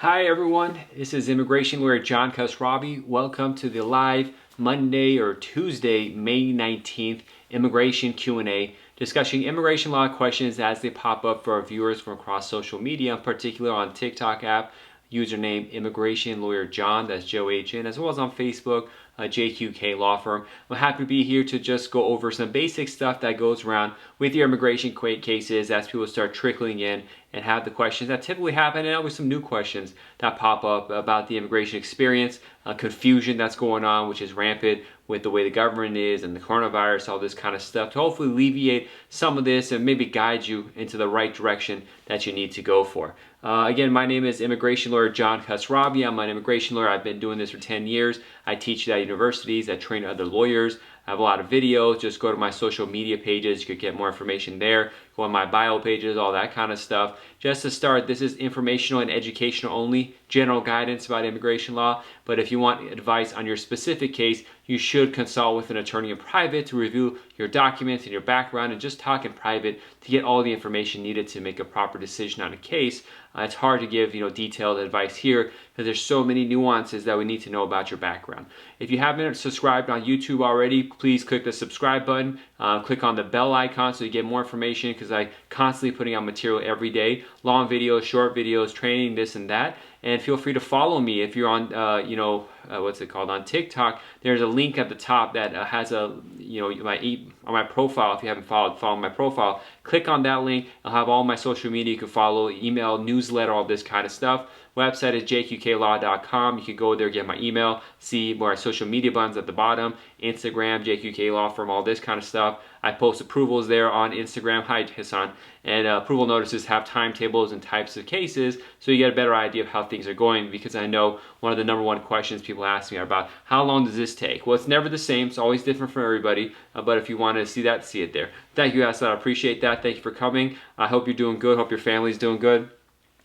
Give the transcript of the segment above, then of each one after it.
Hi everyone, this is immigration lawyer John Khosravi. Welcome to the live Monday or Tuesday, May 19th immigration Q&A, discussing immigration law questions as they pop up for our viewers from across social media, in particular on TikTok app, username Immigration Lawyer John, that's Joe-H-N, as well as on Facebook, JQK Law Firm. I'm happy to be here to just go over some basic stuff that goes around with your immigration cases as people start trickling in and have the questions that typically happen, and always some new questions that pop up about the immigration experience, confusion that's going on, which is rampant with the way the government is and the coronavirus, all this kind of stuff, to hopefully alleviate some of this and maybe guide you into the right direction that you need to go for. Again, my name is immigration lawyer John Khosravi. I'm an immigration lawyer. I've been doing this for 10 years. I teach at universities. I train other lawyers. I have a lot of videos. Just go to my social media pages. You could get more information there. Go on my bio pages, all that kind of stuff. Just to start, this is informational and educational only, general guidance about immigration law. But if you want advice on your specific case, you should consult with an attorney in private to review your documents and your background, and just talk in private to get all the information needed to make a proper decision on a case. It's hard to give detailed advice here because there's so many nuances that we need to know about your background. If you haven't subscribed on YouTube already, please click the subscribe button. Click on the bell icon so you get more information, because I constantly putting out material every day, long videos, short videos, training, this and that. And feel free to follow me if you're on, what's it called, on TikTok. There's a link at the top that has on my profile. If you haven't follow my profile. Click on that link. I'll have all my social media you can follow, email, newsletter, all this kind of stuff. Website is jqqlaw.com. You can go there, get my email, see my social media buttons at the bottom, Instagram, JQK Law Firm, all this kind of stuff. I post approvals there on Instagram. Hi, Hassan. And approval notices have timetables and types of cases, so you get a better idea of how things are going, because I know one of the number one questions people ask me are about how long does this take? Well, it's never the same. It's always different for everybody, but if you want to see that, see it there. Thank you, Hassan. I appreciate that. Thank you for coming. I hope you're doing good. Hope your family's doing good.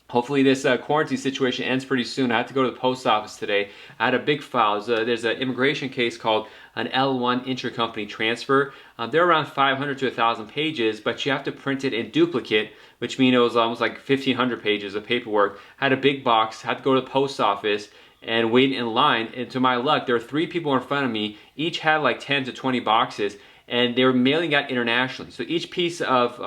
Hopefully this quarantine situation ends pretty soon. I had to go to the post office today. I had a big file. There's an immigration case called an L1 intercompany transfer. They're around 500 to 1,000 pages, but you have to print it in duplicate, which means it was almost like 1,500 pages of paperwork. I had a big box, had to go to the post office and wait in line. And to my luck, there were 3 people in front of me. Each had like 10 to 20 boxes, and they were mailing out internationally. So each piece of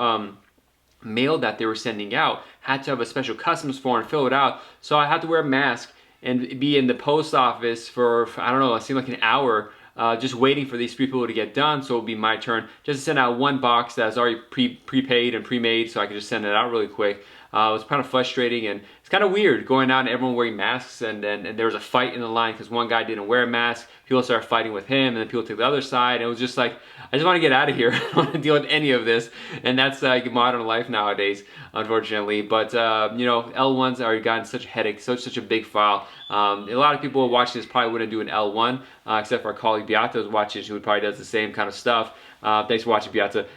mail that they were sending out had to have a special customs form and fill it out. So I had to wear a mask and be in the post office for, I don't know, it seemed like an hour, just waiting for these people to get done, so it would be my turn just to send out one box that's already prepaid and pre-made, so I could just send it out really quick. It was kind of frustrating, and it's kind of weird going out and everyone wearing masks, and there was a fight in the line because one guy didn't wear a mask. People started fighting with him, and then people took the other side, and it was just like, I just want to get out of here. I don't want to deal with any of this, and that's like modern life nowadays, unfortunately. But L1s are gotten such a headache, such a big file. A lot of people watching this probably wouldn't do an L1, except for our colleague Beata who's watching, who probably does the same kind of stuff. Thanks for watching, Beata.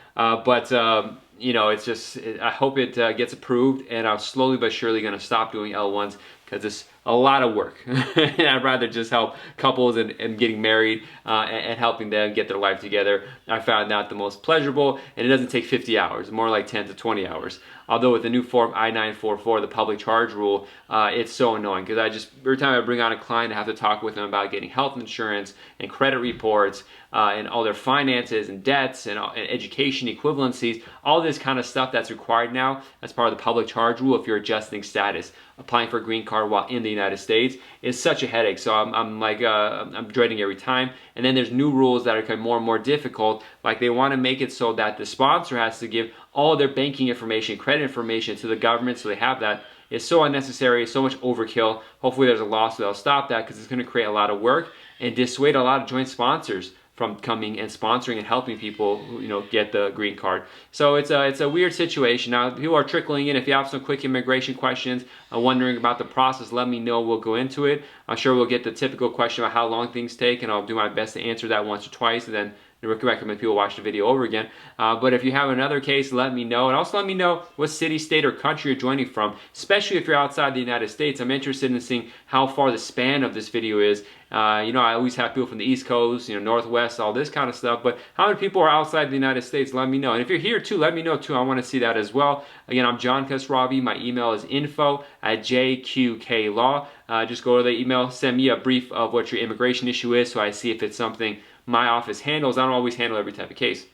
It's just, I hope it gets approved, and I'm slowly but surely going to stop doing L1s because it's a lot of work. And I'd rather just help couples and getting married and helping them get their life together. I found that the most pleasurable, and it doesn't take 50 hours, more like 10 to 20 hours. Although with the new form I-944, the public charge rule, it's so annoying because every time I bring on a client, I have to talk with them about getting health insurance and credit reports and all their finances and debts and education equivalencies, all this kind of stuff that's required now as part of the public charge rule if you're adjusting status. Applying for a green card while in the United States is such a headache, so I'm dreading every time. And then there's new rules that are becoming more and more difficult, like they want to make it so that the sponsor has to give all their banking information, credit information to the government, so they have that. It's so unnecessary, it's so much overkill. Hopefully there's a lawsuit that'll stop that, because it's going to create a lot of work and dissuade a lot of joint sponsors from coming and sponsoring and helping people, get the green card. So it's a weird situation. Now, people are trickling in. If you have some quick immigration questions, wondering about the process, let me know. We'll go into it. I'm sure we'll get the typical question about how long things take, and I'll do my best to answer that once or twice, and then I recommend people watch the video over again. But if you have another case, let me know. And also let me know what city, state, or country you're joining from, especially if you're outside the United States. I'm interested in seeing how far the span of this video is. I always have people from the East Coast, Northwest, all this kind of stuff. But how many people are outside the United States? Let me know. And if you're here too, let me know too. I want to see that as well. Again, I'm John Khosravi. My email is info@jqqlaw. Just go to the email, send me a brief of what your immigration issue is so I see if it's something my office handles. I don't always handle every type of case.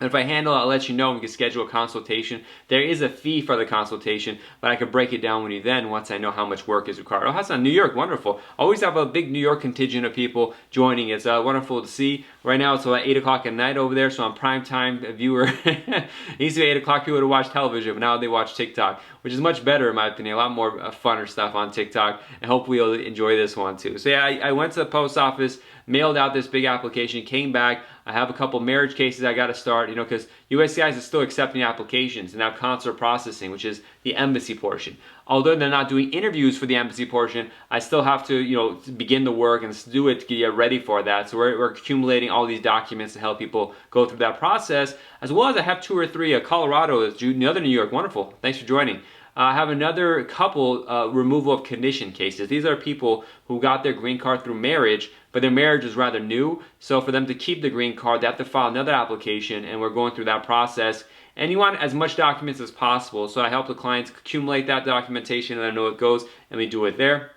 And if I handle it, I'll let you know, and we can schedule a consultation. There is a fee for the consultation, but I can break it down with you then once I know how much work is required. Oh, that's on New York, wonderful. Always have a big New York contingent of people joining. It's wonderful to see. Right now it's about 8 o'clock at night over there, so I'm prime time viewer. It used to be 8 o'clock people would watch television, but now they watch TikTok, which is much better in my opinion. A lot more funner stuff on TikTok, and hopefully you'll enjoy this one too. So yeah, I went to the post office, mailed out this big application, came back. I have a couple marriage cases I got to start, because USCIS is still accepting applications and now consular processing, which is the embassy portion. Although they're not doing interviews for the embassy portion, I still have to, begin the work and do it to get ready for that. So we're accumulating all these documents to help people go through that process, as well as I have 2 or 3. Colorado is another New York. Wonderful. Thanks for joining. I have another couple removal of condition cases. These are people who got their green card through marriage, but their marriage is rather new. So for them to keep the green card, they have to file another application, and we're going through that process. And you want as much documents as possible. So I help the clients accumulate that documentation, and I know it goes, and we do it there.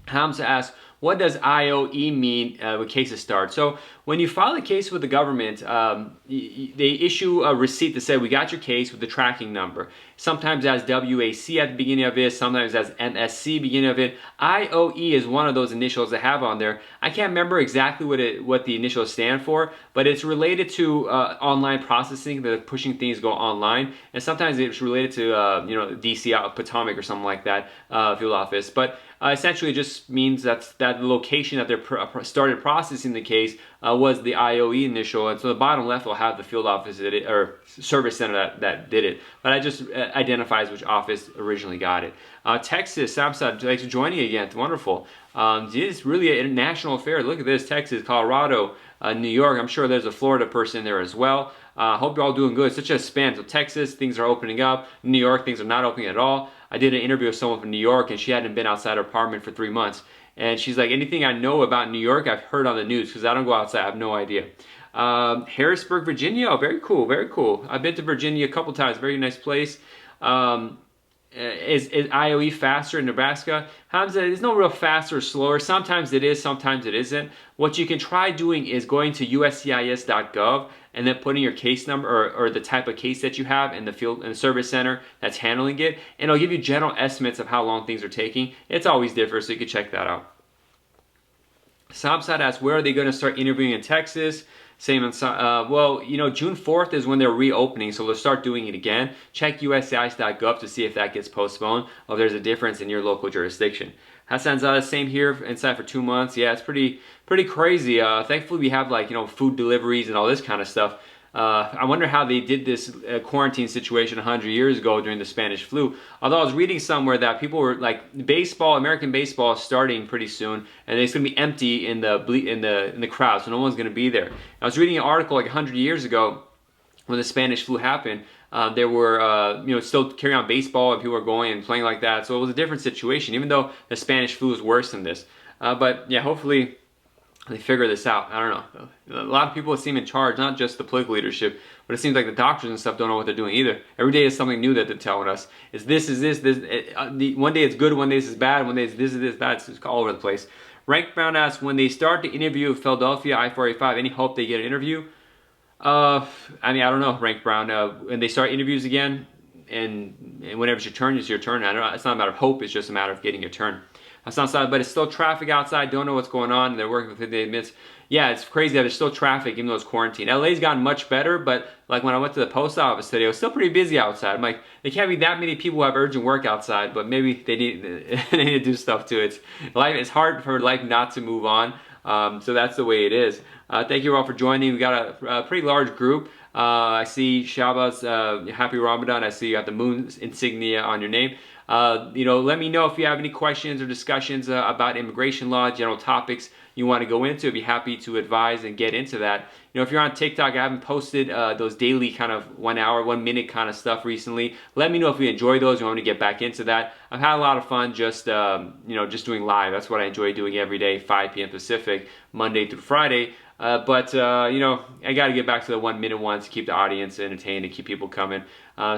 Hamza asks, what does IOE mean when cases start? So when you file a case with the government, they issue a receipt to say, we got your case with the tracking number. Sometimes as WAC at the beginning of it, sometimes as MSC beginning of it. IOE is one of those initials they have on there. I can't remember exactly what the initials stand for, but it's related to online processing. They're pushing things go online, and sometimes it's related to DC Potomac or something like that, field office. But essentially, it just means that the location that they started processing the case was the IOE initial, and so the bottom left will have the field office that or service center that did it. But I just identifies which office originally got it. Texas, Samsung, thanks for joining again. It's wonderful. It's really a national affair. Look at this: Texas, Colorado, New York. I'm sure there's a Florida person there as well. Hope you're all doing good. Such a span. So Texas, things are opening up. New York, things are not opening at all. I did an interview with someone from New York, and she hadn't been outside her apartment for 3 months. And she's like, anything I know about New York, I've heard on the news, because I don't go outside. I have no idea. Harrisburg, Virginia. Oh, very cool, very cool. I've been to Virginia a couple times. Very nice place. Is IOE faster in Nebraska? Hamza, there's no real faster or slower. Sometimes it is, sometimes it isn't. What you can try doing is going to uscis.gov and then putting your case number or the type of case that you have in the field and service center that's handling it, and it'll give you general estimates of how long things are taking. It's always different, so you can check that out. Samsad asks, where are they going to start interviewing in Texas? Same on, June 4th is when they're reopening, so they'll start doing it again. Check uscis.gov to see if that gets postponed or if there's a difference in your local jurisdiction. Hassan Zada, same here, inside for 2 months. Yeah, it's pretty crazy. Thankfully, we have food deliveries and all this kind of stuff. I wonder how they did this quarantine situation 100 years ago during the Spanish flu. Although I was reading somewhere that people were American baseball is starting pretty soon, and it's going to be empty in the crowd, so no one's going to be there. I was reading an article 100 years ago when the Spanish flu happened. There were still carrying on baseball, and people were going and playing like that. So it was a different situation, even though the Spanish flu was worse than this. But yeah, hopefully they figure this out. I don't know. A lot of people seem in charge, not just the political leadership, but it seems like the doctors and stuff don't know what they're doing either. Every day is something new that they're telling us. Is this. One day it's good, one day it's bad, one day it's this, that. It's all over the place. Rank Brown asks, when they start the interview of Philadelphia I-485, any hope they get an interview? I don't know, Rank Brown. When they start interviews again, and whenever it's your turn, it's your turn. It's not a matter of hope, it's just a matter of getting your turn. That's not sad, but it's still traffic outside. Don't know what's going on. They're working within 58 minutes. Yeah, it's crazy that there's still traffic even though it's quarantine. LA's gotten much better, but when I went to the post office today, it was still pretty busy outside. I'm like, there can't be that many people who have urgent work outside, but maybe they need to do stuff too. It's hard for life not to move on. So that's the way it is. Thank you all for joining. We got a pretty large group. I see Shabazz, happy Ramadan. I see you got the moon insignia on your name. Let me know if you have any questions or discussions about immigration law, general topics. you want to go into, I'd be happy to advise and get into that. You know, if you're on TikTok, I haven't posted those daily kind of 1 hour, 1 minute kind of stuff recently. Let me know if you enjoy those. You want me to get back into that. I've had a lot of fun just, you know, just doing live. That's what I enjoy doing every day, 5 p.m. Pacific, Monday through Friday. But you know, I got to get back to the 1 minute ones to keep the audience entertained and keep people coming.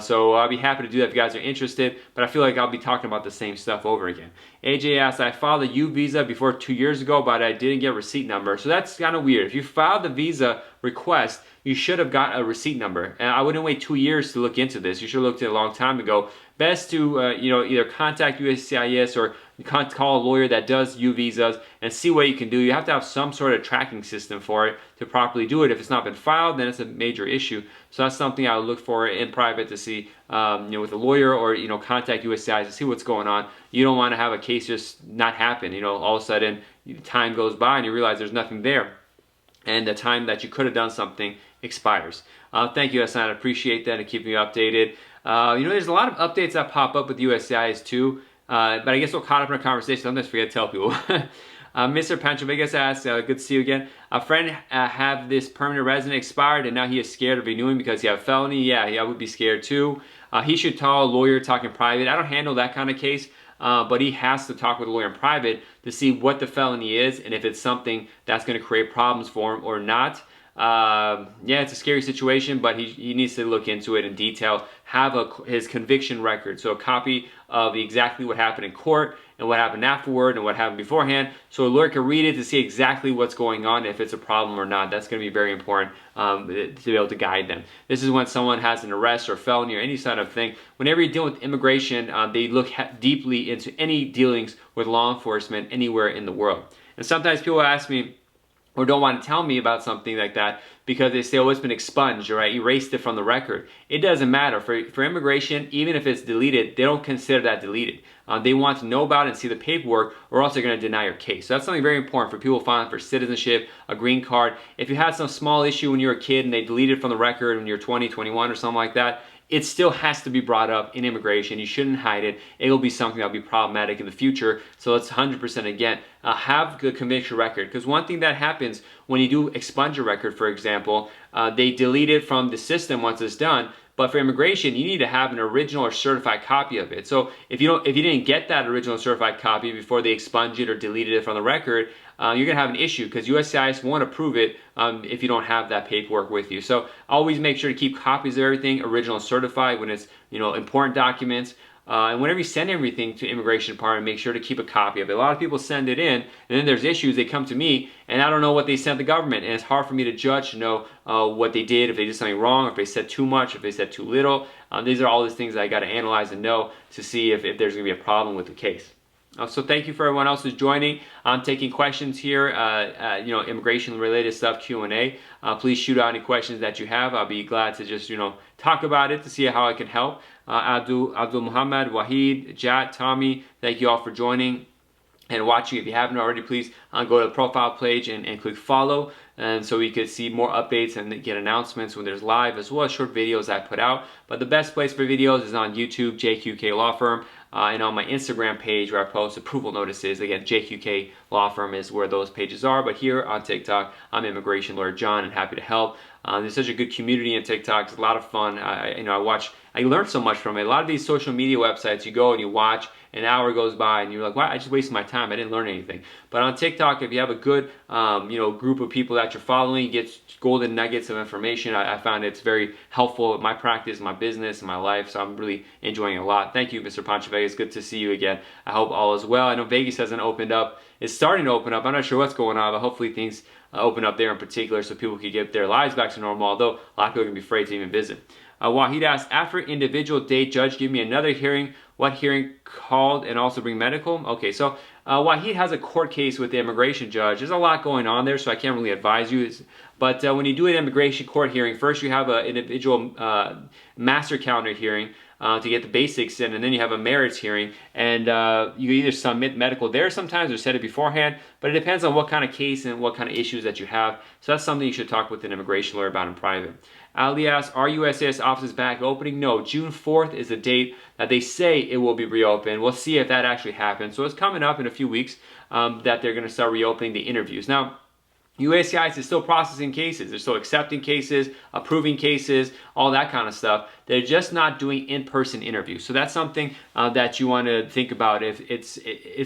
So I'll be happy to do that if you guys are interested, but I feel like I'll be talking about the same stuff over again. AJ asks, I filed a U visa before 2 years ago, but I didn't get a receipt number. So that's kind of weird. If you filed the visa request, you should have got a receipt number. And I wouldn't wait 2 years to look into this. You should have looked at it a long time ago. Best to you know, either contact USCIS or call a lawyer that does U visas and see what you can do. You have to have some sort of tracking system for it to properly do it. If it's not been filed, then it's a major issue. So that's something I would look for in private to see, you know, with a lawyer, or, you know, contact USCIS to see what's going on. You don't want to have a case just not happen. You know, all of a sudden time goes by and you realize there's nothing there, and the time that you could have done something expires. Thank you, Hassan. I appreciate that and keep me updated. You know, there's a lot of updates that pop up with USCIS too, but I guess we'll caught up in a conversation. Sometimes I forget to tell people. Mr. Pancho Vegas asks, good to see you again. A friend have this permanent resident expired and now he is scared of renewing because he have a felony. Yeah, I would be scared too. He should tell a lawyer, talk in private. I don't handle that kind of case, but he has to talk with a lawyer in private to see what the felony is and if it's something that's going to create problems for him or not. Yeah, it's a scary situation, but he needs to look into it in detail, have his conviction record, so a copy of exactly what happened in court and what happened afterward and what happened beforehand, so a lawyer can read it to see exactly what's going on, if it's a problem or not. That's going to be very important to be able to guide them. This is when someone has an arrest or felony or any sort of thing. Whenever you're dealing with immigration, they look deeply into any dealings with law enforcement anywhere in the world. And sometimes people ask me, or don't want to tell me about something like that because they say, oh, it's been expunged, or I erased it from the record. It doesn't matter. For immigration, even if it's deleted, they don't consider that deleted. They want to know about it and see the paperwork, or else they're going to deny your case. So that's something very important for people filing for citizenship, a green card. If you had some small issue when you were a kid and they deleted it from the record when you're 20, 21 or something like that, it still has to be brought up in immigration. You shouldn't hide it. It'll be something that'll be problematic in the future. So let's 100% again have the conviction record. Because one thing that happens when you do expunge a record, for example, they delete it from the system once it's done. But for immigration, you need to have an original or certified copy of it. So if you didn't get that original certified copy before they expunge it or deleted it from the record, you're gonna have an issue because USCIS won't approve it if you don't have that paperwork with you. So always make sure to keep copies of everything, original and certified when it's, you know, important documents. And whenever you send everything to Immigration Department, make sure to keep a copy of it. A lot of people send it in, and then there's issues. They come to me, and I don't know what they sent the government, and it's hard for me to judge, to know what they did, if they did something wrong, if they said too much, if they said too little. These are all these things that I got to analyze and know to see if there's going to be a problem with the case. So thank you for everyone else who's joining. I'm taking questions here, you know, immigration-related stuff, Q&A. Please shoot out any questions that you have. I'll be glad to just, you know, talk about it to see how I can help. Abdul Muhammad, Wahid, Jat, Tommy, thank you all for joining and watching. If you haven't already, please go to the profile page and click follow, and so we could see more updates and get announcements when there's live, as well as short videos I put out. But the best place for videos is on YouTube, JQK Law Firm, and on my Instagram page where I post approval notices. Again, JQK Law Firm is where those pages are. But here on TikTok, I'm Immigration Lawyer John and happy to help. There's such a good community in TikTok. It's a lot of fun. I learned so much from it. A lot of these social media websites, you go and you watch, an hour goes by and you're like, wow, I just wasted my time. I didn't learn anything. But on TikTok, if you have a good group of people that you're following, you get golden nuggets of information. I found it's very helpful in my practice, my business, and my life. So I'm really enjoying it a lot. Thank you, Mr. Pancho Vegas. Good to see you again. I hope all is well. I know Vegas hasn't opened up. It's starting to open up. I'm not sure what's going on, but hopefully things open up there in particular so people can get their lives back to normal, although a lot of people are going to be afraid to even visit. Wahid asked, after individual date, judge, give me another hearing. What hearing called and also bring medical? Okay, so Wahid has a court case with the immigration judge. There's a lot going on there, so I can't really advise you. But when you do an immigration court hearing, first you have an individual master calendar hearing. to get the basics in, and then you have a merits hearing, and you either submit medical there sometimes or set it beforehand, but it depends on what kind of case and what kind of issues that you have. So that's something you should talk with an immigration lawyer about in private. Ali asks, are USCIS offices back opening? No, June 4th is the date that they say it will be reopened. We'll see if that actually happens. So it's coming up in a few weeks that they're going to start reopening the interviews. Now, USCIS is still processing cases. They're still accepting cases, approving cases, all that kind of stuff. They're just not doing in-person interviews. So that's something that you want to think about. If it's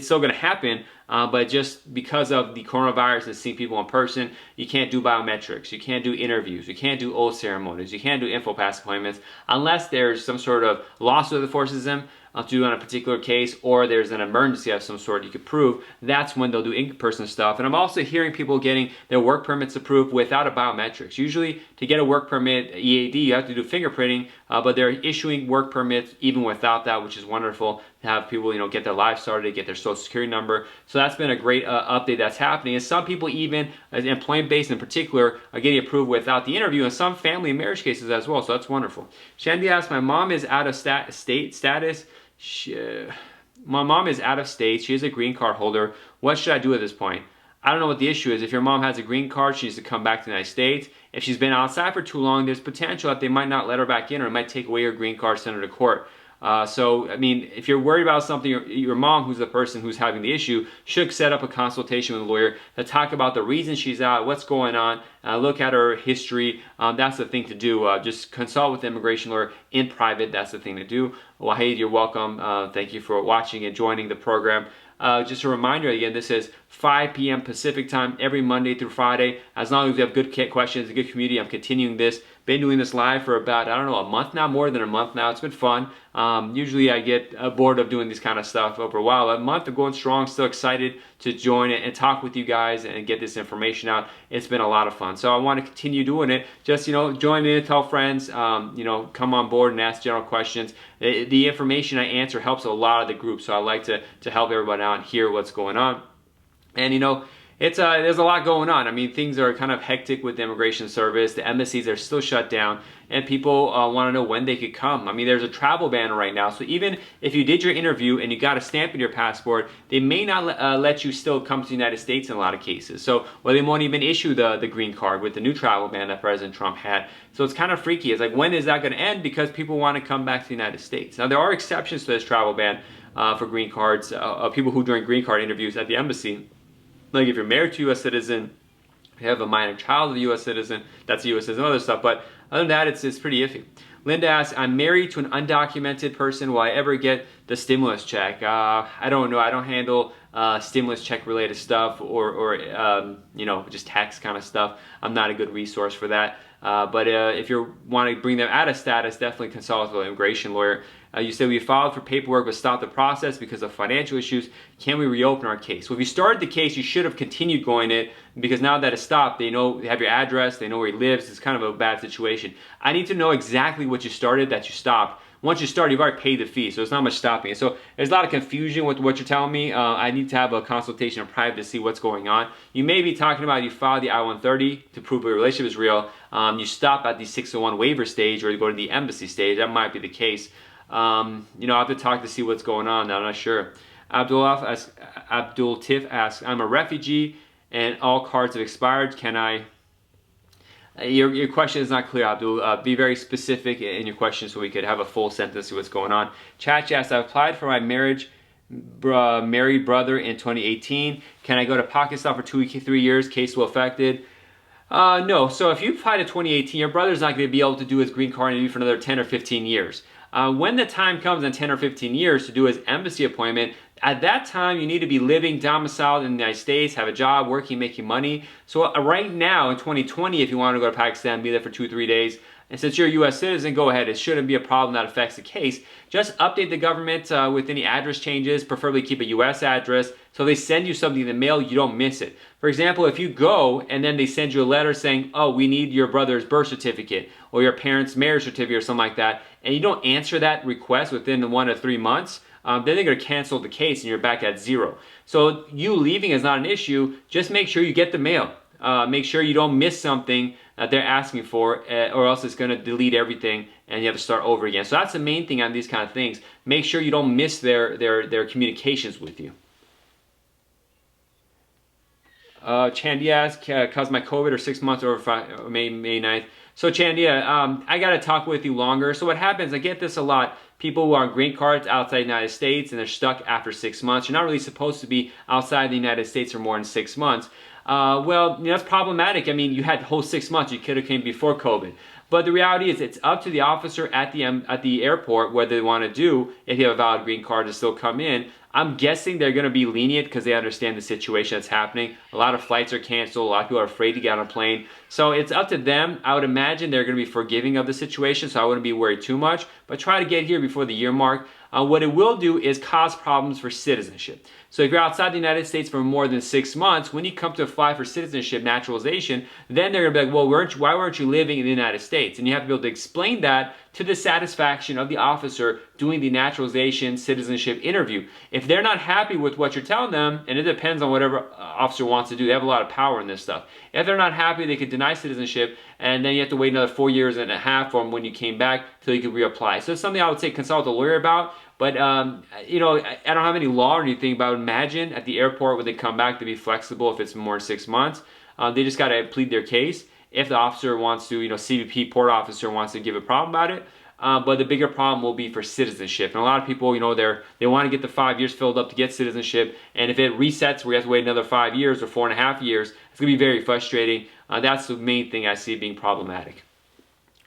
still going to happen, but just because of the coronavirus and seeing people in person, you can't do biometrics, you can't do interviews, you can't do oath ceremonies, you can't do InfoPass appointments unless there's some sort of lawsuit that forces them to do on a particular case, or there's an emergency of some sort you could prove. That's when they'll do in-person stuff. And I'm also hearing people getting their work permits approved without a biometrics. Usually to get a work permit, EAD, you have to do fingerprinting, but they're issuing work permits even without that, which is wonderful to have people, get their lives started, get their social security number. So that's been a great update that's happening. And some people, even employment-based in particular, are getting approved without the interview, and some family and marriage cases as well. So that's wonderful. Shandy asks, my mom is out of state status. My mom is out of state. She is a green card holder. What should I do at this point? I don't know what the issue is. If your mom has a green card, she needs to come back to the United States. If she's been outside for too long, there's potential that they might not let her back in, or it might take away her green card, send her to court. So, I mean, if you're worried about something, your mom, who's the person who's having the issue, should set up a consultation with a lawyer to talk about the reason she's out, what's going on, look at her history. That's the thing to do. Just consult with the immigration lawyer in private. That's the thing to do. Wahid, you're welcome. Thank you for watching and joining the program. Just a reminder again, this is 5 p.m. Pacific time every Monday through Friday. As long as we have good questions, a good community, I'm continuing this. Been doing this live for about, I don't know, a month now, more than a month now. It's been fun. Usually I get bored of doing this kind of stuff over a while. A month of going strong, still excited to join it and talk with you guys and get this information out. It's been a lot of fun. So I want to continue doing it. Just, join in, tell friends, come on board and ask general questions. The information I answer helps a lot of the group. So I like to help everybody out and hear what's going on. And, there's a lot going on. I mean, things are kind of hectic with the immigration service. The embassies are still shut down, and people want to know when they could come. I mean, there's a travel ban right now, so even if you did your interview and you got a stamp in your passport, they may not let you still come to the United States in a lot of cases. So, well, they won't even issue the green card with the new travel ban that President Trump had. So it's kind of freaky. It's like, when is that going to end? Because people want to come back to the United States. Now, there are exceptions to this travel ban for green cards, people who during green card interviews at the embassy. Like if you're married to a U.S. citizen, you have a minor child of a U.S. citizen, that's a U.S. citizen, other stuff. But other than that, it's pretty iffy. Linda asks, I'm married to an undocumented person. Will I ever get the stimulus check? I don't know. I don't handle stimulus check related stuff or just tax kind of stuff. I'm not a good resource for that. But if you want to bring them out of status, definitely consult with an immigration lawyer. You said we filed for paperwork but stopped the process because of financial issues. Can we reopen our case? Well, if you started the case, you should have continued going it, because now that it's stopped, they have your address, they know where he lives. It's kind of a bad situation. I need to know exactly what you started that you stopped. Once you start, you've already paid the fee, so there's not much stopping it. So there's a lot of confusion with what you're telling me. I need to have a consultation in private to see what's going on. You may be talking about you filed the I-130 to prove your relationship is real. You stop at the 601 waiver stage, or you go to the embassy stage. That might be the case. I have to talk to see what's going on. I'm not sure. Abdul Tif asks, I'm a refugee and all cards have expired. Can I... Your question is not clear, Abdul. Be very specific in your question so we could have a full sentence of what's going on. Chach asks, I applied for my married brother in 2018. Can I go to Pakistan for 3 years? Case will affected. No. So if you apply to 2018, your brother's not going to be able to do his green card interview for another 10 or 15 years. When the time comes in 10 or 15 years to do his embassy appointment, at that time you need to be living domiciled in the United States, have a job, working, making money. So right now in 2020, if you want to go to Pakistan, be there for 2-3 days, and since you're a U.S. citizen, go ahead. It shouldn't be a problem that affects the case. Just update the government with any address changes, preferably keep a U.S. address, so they send you something in the mail, you don't miss it. For example, if you go and then they send you a letter saying, oh, we need your brother's birth certificate or your parents' marriage certificate or something like that, and you don't answer that request within 1 to 3 months, then they're going to cancel the case and you're back at zero. So you leaving is not an issue. Just make sure you get the mail. Make sure you don't miss something that they're asking for, or else it's going to delete everything and you have to start over again. So that's the main thing on these kind of things. Make sure you don't miss their communications with you. Chandia caused my COVID or 6 months over May 9th. So Chandia, I got to talk with you longer. So what happens, I get this a lot. People who are on green cards outside the United States and they're stuck after 6 months. You're not really supposed to be outside the United States for more than 6 months. Well, you know, that's problematic. I mean, you had the whole 6 months. You could have came before COVID. But the reality is it's up to the officer at the airport whether they want to do, if you have a valid green card, to still come in. I'm guessing they're going to be lenient because they understand the situation that's happening. A lot of flights are canceled. A lot of people are afraid to get on a plane. So it's up to them. I would imagine they're going to be forgiving of the situation, so I wouldn't be worried too much. But try to get here before the year mark. What it will do is cause problems for citizenship. So if you're outside the United States for more than 6 months, when you come to apply for citizenship naturalization, then they're going to be like, well, why weren't you living in the United States? And you have to be able to explain that to the satisfaction of the officer doing the naturalization citizenship interview. If they're not happy with what you're telling them, and it depends on whatever officer wants to do, they have a lot of power in this stuff. If they're not happy, they could deny citizenship, and then you have to wait another 4 years and a half from when you came back till you can reapply. So it's something I would say consult a lawyer about. But, you know, I don't have any law or anything, but I would imagine at the airport when they come back to be flexible if it's more than 6 months. They just got to plead their case. If the officer wants to, you know, CBP port officer wants to give a problem about it. But the bigger problem will be for citizenship. And a lot of people, you know, they want to get the 5 years filled up to get citizenship. And if it resets where you have to wait another 5 years or 4.5 years, it's going to be very frustrating. That's the main thing I see being problematic.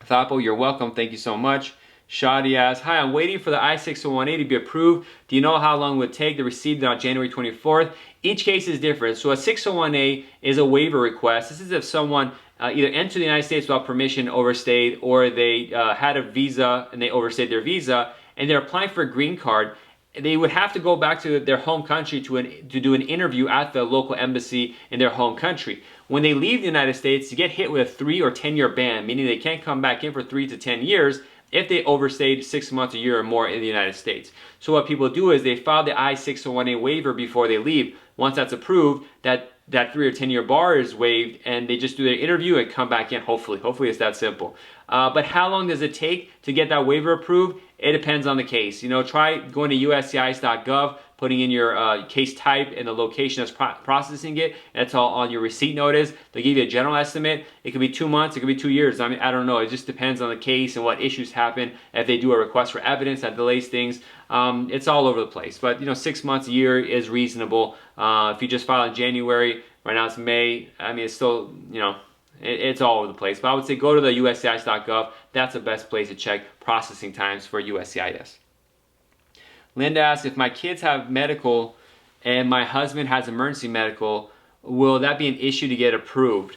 Thapo, you're welcome. Thank you so much. Shadi asks, hi, I'm waiting for the I-601A to be approved. Do you know how long it would take to receive it on January 24th? Each case is different. So a 601A is a waiver request. This is if someone either entered the United States without permission, overstayed, or they had a visa and they overstayed their visa, and they're applying for a green card. They would have to go back to their home country to do an interview at the local embassy in their home country. When they leave the United States, you get hit with a 3 or 10-year ban, meaning they can't come back in for 3 to 10 years if they overstayed 6 months, a year, or more in the United States. So what people do is they file the I-601A waiver before they leave. Once that's approved, that 3 or 10-year bar is waived, and they just do their interview and come back in, hopefully. Hopefully it's that simple. But how long does it take to get that waiver approved? It depends on the case. You know, try going to uscis.gov, putting in your case type and the location that's processing it. That's all on your receipt notice. They give you a general estimate. It could be 2 months, it could be 2 years. I mean, I don't know. It just depends on the case and what issues happen. If they do a request for evidence, that delays things. It's all over the place. But, you know, 6 months, a year is reasonable. If you just file in January, right now it's May, I mean, it's still, you know, it's all over the place. But I would say go to the uscis.gov. That's the best place to check processing times for USCIS. Linda asks, if my kids have medical and my husband has emergency medical, will that be an issue to get approved?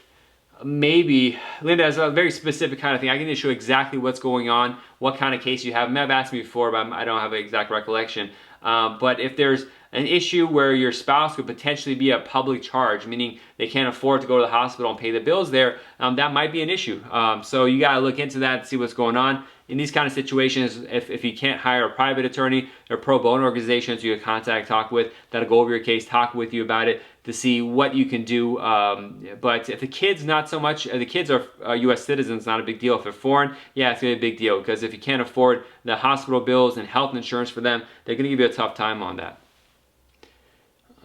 Maybe. Linda, that's a very specific kind of thing. I can show exactly what's going on, what kind of case you have. You may have asked me before, but I don't have an exact recollection. But if there's an issue where your spouse could potentially be a public charge, meaning they can't afford to go to the hospital and pay the bills there, that might be an issue. So you got to look into that and see what's going on. In these kind of situations, if you can't hire a private attorney, there are pro bono organizations you can contact, talk with, that'll go over your case, talk with you about it to see what you can do. But if the kids, not so much, the kids are U.S. citizens, not a big deal. If they're foreign, yeah, it's going to be a big deal, because if you can't afford the hospital bills and health insurance for them, they're going to give you a tough time on that.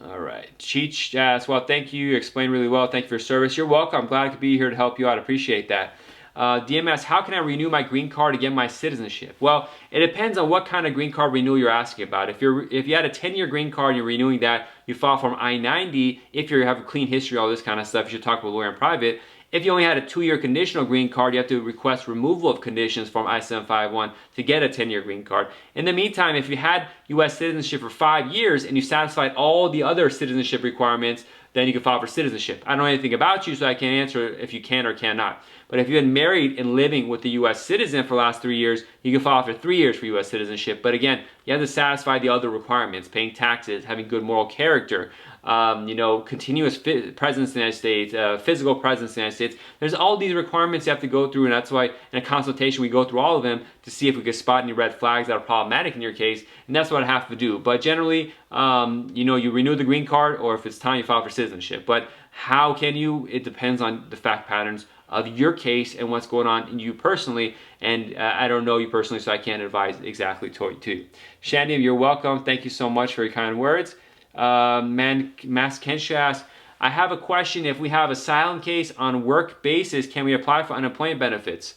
All right. Cheech asks, well, thank you. You explained really well. Thank you for your service. You're welcome. I'm glad I could be here to help you out. I appreciate that. DMS, how can I renew my green card to get my citizenship? Well, it depends on what kind of green card renewal you're asking about. If you had a 10-year green card and you're renewing that, you file Form I-90. If you have a clean history, all this kind of stuff, you should talk with a lawyer in private. If you only had a 2-year conditional green card, you have to request removal of conditions from I-751 to get a 10-year green card. In the meantime, if you had U.S. citizenship for 5 years and you satisfied all the other citizenship requirements, then you can file for citizenship. I don't know anything about you, so I can't answer if you can or cannot. But if you've been married and living with a U.S. citizen for the last 3 years, you can file for 3 years for U.S. citizenship. But again, you have to satisfy the other requirements: paying taxes, having good moral character, you know, continuous presence in the United States, physical presence in the United States. There's all these requirements you have to go through, and that's why in a consultation we go through all of them to see if we can spot any red flags that are problematic in your case, and that's what I have to do. But generally, you know, you renew the green card, or if it's time, you file for citizenship. But how can you? It depends on the fact patterns of your case and what's going on in you personally. And I don't know you personally, so I can't advise exactly to you. Shandy, you're welcome. Thank you so much for your kind words. Mas Kensha asks, I have a question. If we have asylum case on work basis, can we apply for unemployment benefits?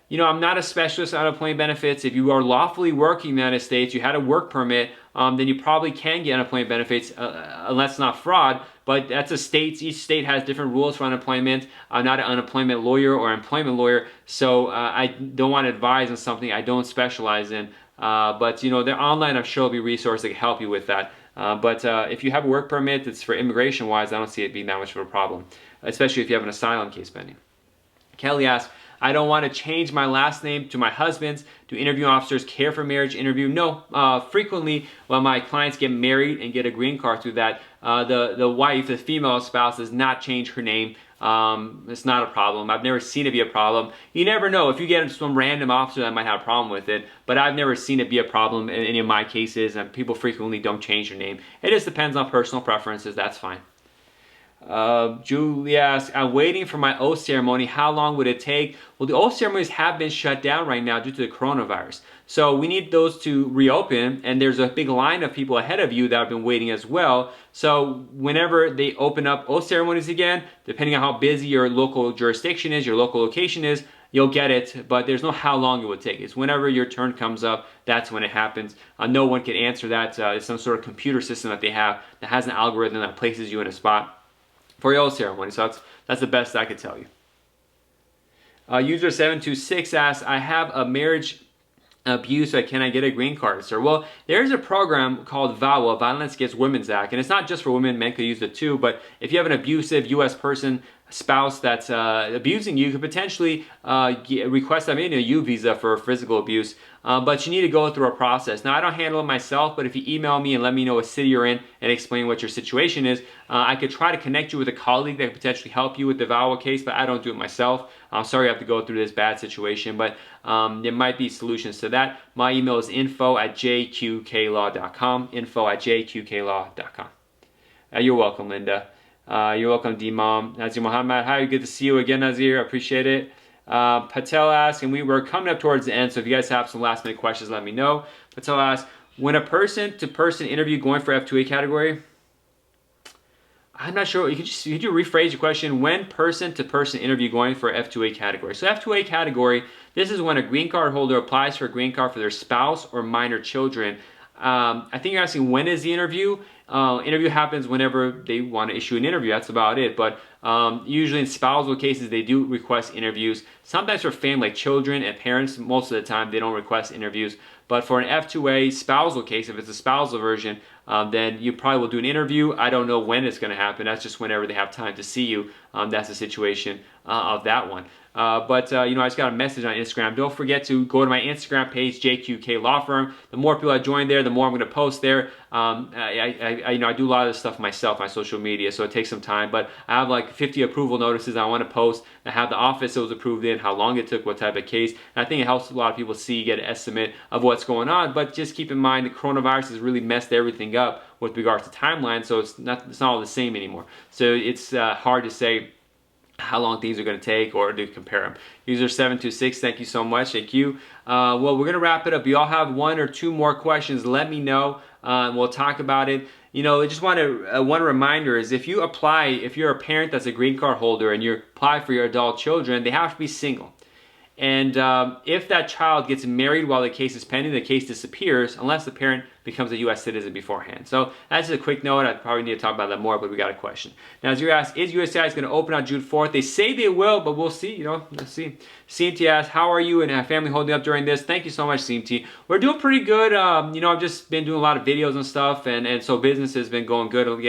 You know, I'm not a specialist on unemployment benefits. If you are lawfully working in the United States, you had a work permit, then you probably can get unemployment benefits unless it's not fraud. But that's a state. Each state has different rules for unemployment. I'm not an unemployment lawyer or employment lawyer, so I don't want to advise on something I don't specialize in. But, you know, they're online. I'm sure there'll be resources that can help you with that. But if you have a work permit that's for immigration-wise, I don't see it being that much of a problem, especially if you have an asylum case pending. Kelly asks, I don't want to change my last name to my husband's. Do interviewing officers care for marriage interview? No. Frequently, when my clients get married and get a green card through that, the wife, the female spouse, does not change her name. It's not a problem. I've never seen it be a problem. You never know. If you get some random officer that might have a problem with it, but I've never seen it be a problem in any of my cases, and people frequently don't change their name. It just depends on personal preferences. That's fine. Julia asks, I'm waiting for my oath ceremony. How long would it take? Well, the oath ceremonies have been shut down right now due to the coronavirus. So we need those to reopen, and there's a big line of people ahead of you that have been waiting as well. So whenever they open up oath ceremonies again, depending on how busy your local jurisdiction is, your local location is, you'll get it, but there's no how long it would take. It's whenever your turn comes up, that's when it happens. No one can answer that. It's some sort of computer system that they have that has an algorithm that places you in a spot for your oath ceremony. So that's the best I could tell you. User 726 asks, I have a marriage abuse, so can I get a green card, sir? Well, there's a program called VAWA, Violence Against Women's Act, and it's not just for women, men could use it too, but if you have an abusive U.S. person, spouse that's abusing you, could potentially request them in a U visa for physical abuse, but you need to go through a process. Now, I don't handle it myself, but if you email me and let me know what city you're in and explain what your situation is, I could try to connect you with a colleague that could potentially help you with the VAWA case, but I don't do it myself. I'm sorry you have to go through this bad situation, but there might be solutions to that. My email is info@jqqlaw.com, info@jqqlaw.com. You're welcome, Linda. You're welcome, D-Mom. Nazir Muhammad, hi, good to see you again, Nazir. I appreciate it. Patel asks, and we were coming up towards the end, so if you guys have some last minute questions, let me know. Patel asks, when a person-to-person interview going for F2A category, I'm not sure. Could you rephrase your question? When person-to-person interview going for F2A category? So F2A category, this is when a green card holder applies for a green card for their spouse or minor children. I think you're asking when is the interview? Interview happens whenever they want to issue an interview. That's about it. But usually in spousal cases, they do request interviews. Sometimes for family, like children and parents, most of the time they don't request interviews. But for an F2A spousal case, if it's a spousal version, then you probably will do an interview. I don't know when it's going to happen. That's just whenever they have time to see you. That's the situation of that one. But I just got a message on Instagram. Don't forget to go to my Instagram page, JQK Law Firm. The more people I join there, the more I'm going to post there. I do a lot of this stuff myself, my social media, so it takes some time. But I have like 50 approval notices I want to post. I have the office it was approved in, how long it took, what type of case. And I think it helps a lot of people get an estimate of what's going on. But just keep in mind, the coronavirus has really messed everything up with regards to timeline. So it's not all the same anymore. So it's hard to say how long things are going to take or to compare them. User 726, thank you so much. Thank you. Well, we're going to wrap it up. You all have one or two more questions, let me know. We'll talk about it. I just want to, one reminder is if you apply, if you're a parent that's a green card holder and you apply for your adult children, they have to be single. And if that child gets married while the case is pending, the case disappears unless the parent becomes a U.S. citizen beforehand. So that's just a quick note. I probably need to talk about that more, but we got a question. Now, as you asked, is USCIS going to open on June 4th? They say they will, but we'll see. Let's see. CMT asks, how are you and family holding up during this? Thank you so much, CMT. We're doing pretty good. I've just been doing a lot of videos and stuff, and so business has been going good. I'm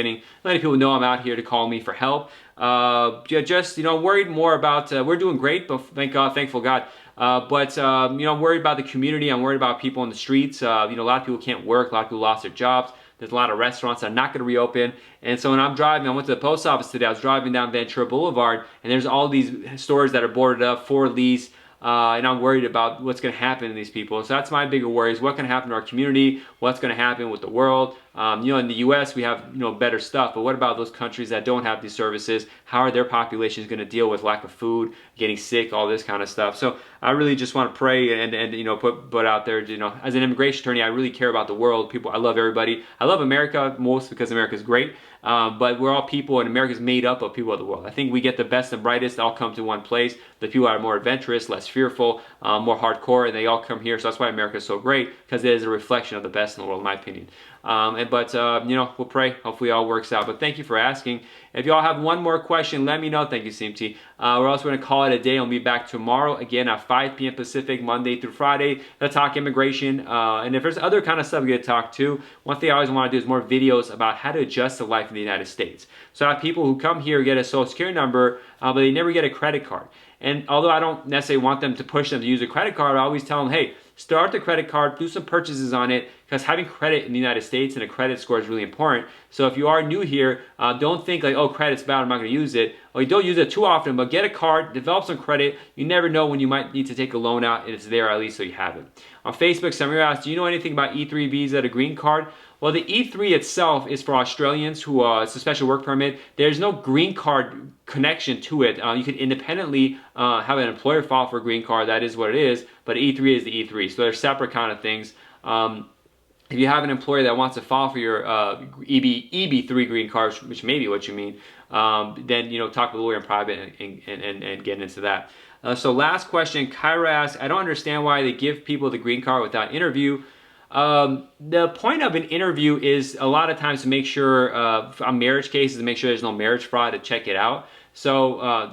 letting people know I'm out here to call me for help. Worried more about, we're doing great, but thankful God. I'm worried about the community. I'm worried about people in the streets. A lot of people can't work. A lot of people lost their jobs. There's a lot of restaurants that are not going to reopen. And so when I'm driving, I went to the post office today. I was driving down Ventura Boulevard, and there's all these stores that are boarded up for lease. And I'm worried about what's going to happen to these people. So that's my bigger worry is what can happen to our community, what's going to happen with the world. In the U.S. we have better stuff, but what about those countries that don't have these services? How are their populations going to deal with lack of food, getting sick, all this kind of stuff? So I really just want to pray and put out there, as an immigration attorney, I really care about the world. People, I love everybody. I love America most because America is great. But we're all people, and America is made up of people of the world. I think we get the best and brightest all come to one place. The people that are more adventurous, less fearful, more hardcore, and they all come here. So that's why America is so great, because it is a reflection of the best in the world, in my opinion. We'll pray. Hopefully it all works out. But thank you for asking. If y'all have one more question, let me know. Thank you, CMT. We're also going to call it a day. I'll be back tomorrow again at 5 p.m. Pacific, Monday through Friday, to talk immigration. And if there's other kind of stuff we get to talk to, one thing I always want to do is more videos about how to adjust to life in the United States. So I have people who come here, get a social security number, but they never get a credit card. And although I don't necessarily want them to push them to use a credit card, I always tell them, hey, start the credit card, do some purchases on it, because having credit in the United States and a credit score is really important. So if you are new here, don't think like, oh, credit's bad, I'm not going to use it. Or you don't use it too often, but get a card, develop some credit. You never know when you might need to take a loan out, and it's there at least so you have it. On Facebook, Samir asked, do you know anything about E3 visa, the green card? Well, the E3 itself is for Australians who, it's a special work permit. There's no green card connection to it. You can independently have an employer file for a green card. That is what it is. But E3 is the E3. So they're separate kind of things. If you have an employer that wants to file for your EB3 green card, which may be what you mean, then talk to the lawyer in private and get into that. So last question, Kyra asks, I don't understand why they give people the green card without interview. The point of an interview is a lot of times to make sure, on marriage cases, to make sure there's no marriage fraud, to check it out. So I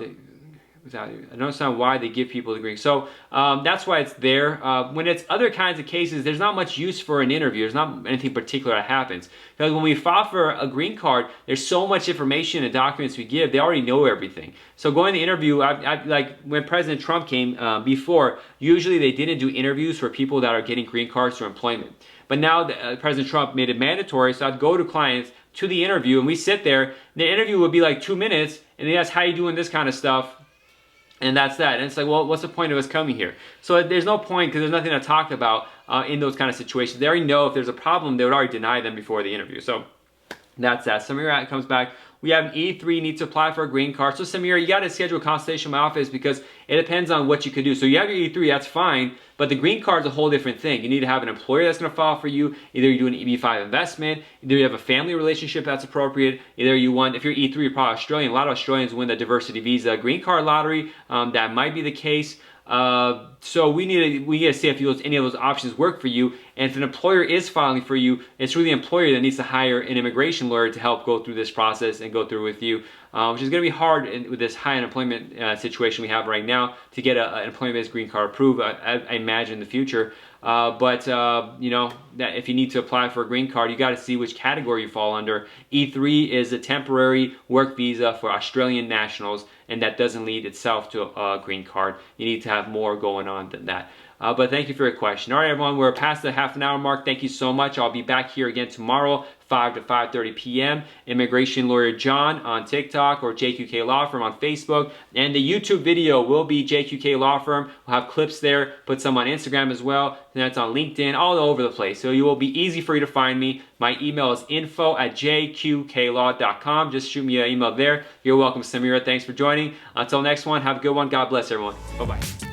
don't understand why they give people the green. So that's why it's there. When it's other kinds of cases, there's not much use for an interview. There's not anything particular that happens. Because when we file for a green card, there's so much information and documents we give, they already know everything. So going to the interview, like when President Trump came before, usually they didn't do interviews for people that are getting green cards for employment. But now President Trump made it mandatory, so I'd go to clients to the interview, and we sit there. The interview would be like 2 minutes, and they ask, how you doing, this kind of stuff. And that's that. And it's like, well, what's the point of us coming here? So there's no point, because there's nothing to talk about in those kind of situations. They already know if there's a problem, they would already deny them before the interview. So that's that. Samira comes back. We have an E3, need to apply for a green card. So Samira, you got to schedule a consultation in my office, because it depends on what you could do. So you have your E3, that's fine, but the green card is a whole different thing. You need to have an employer that's going to file for you. Either you do an EB5 investment, either you have a family relationship that's appropriate, either you want, if you're E3, you're probably Australian. A lot of Australians win the diversity visa green card lottery. That might be the case. So we need to see if any of those options work for you. And if an employer is filing for you, it's really the employer that needs to hire an immigration lawyer to help go through this process and go through with you, which is going to be hard with this high unemployment situation we have right now to get an employment-based green card approved, I imagine, in the future. That if you need to apply for a green card, you got to see which category you fall under. E3 is a temporary work visa for Australian nationals, and that doesn't lead itself to a green card. You need to have more going on than that. But thank you for your question. All right, everyone, we're past the half-an-hour mark. Thank you so much. I'll be back here again tomorrow, 5 to 5:30 p.m. Immigration Lawyer John on TikTok, or JQK Law Firm on Facebook. And the YouTube video will be JQK Law Firm. We'll have clips there, put some on Instagram as well. And that's on LinkedIn, all over the place. So it will be easy for you to find me. My email is info@jqqlaw.com. Just shoot me an email there. You're welcome, Samira. Thanks for joining. Until next one, have a good one. God bless everyone. Bye-bye.